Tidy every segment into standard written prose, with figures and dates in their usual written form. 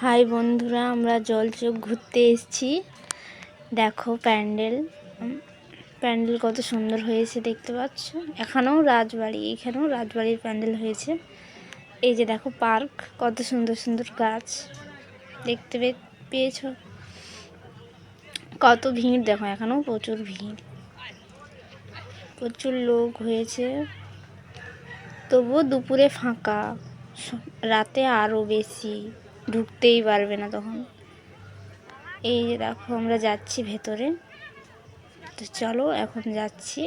High বন্ধুরা, আমরা জলচোখ ঘুরতে এসেছি। দেখো প্যান্ডেল কত সুন্দর হয়েছে দেখতে পাচ্ছ। এখানেও রাজবাড়ির প্যান্ডেল হয়েছে। এই যে দেখো পার্ক, কত সুন্দর সুন্দর গাছ দেখতে পেয়েছ। কত ভিড় দেখো, এখানেও প্রচুর ভিড়, প্রচুর লোক হয়েছে। তবুও দুপুরে ফাঁকা, রাতে আরও বেশি, ঢুকতেই পারবে না তখন। এই যে দেখো আমরা যাচ্ছি ভেতরে, তো চলো এখন যাচ্ছি,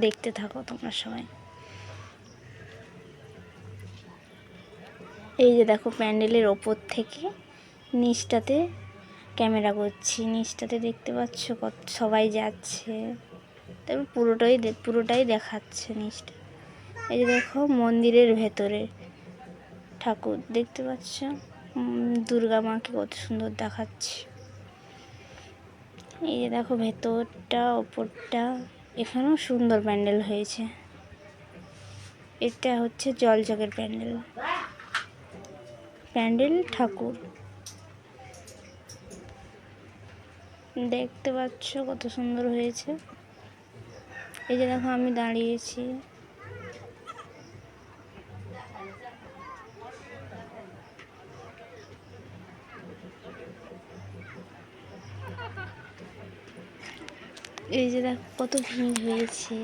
দেখতে থাকো তোমরা সবাই। এই যে দেখো প্যান্ডেলের ওপর থেকে নিচটাতে ক্যামেরা করছি, নিচটাতে দেখতে পাচ্ছ কত সবাই যাচ্ছে, তারপর পুরোটাই দেখাচ্ছে নিচটা। এই যে দেখো মন্দিরের ভেতরে ঠাকুর দেখতে পাচ্ছ, দুর্গা মাকে কত সুন্দর দেখাচ্ছে। এই যে দেখো ভেতরটা ওপরটা, এখানেও সুন্দর প্যান্ডেল হয়েছে। এটা হচ্ছে জলচকের প্যান্ডেল ঠাকুর দেখতে পাচ্ছ কত সুন্দর হয়েছে। এই যে দেখো আমি দাঁড়িয়েছি, এই যে দেখো কত ভিড় হয়েছে।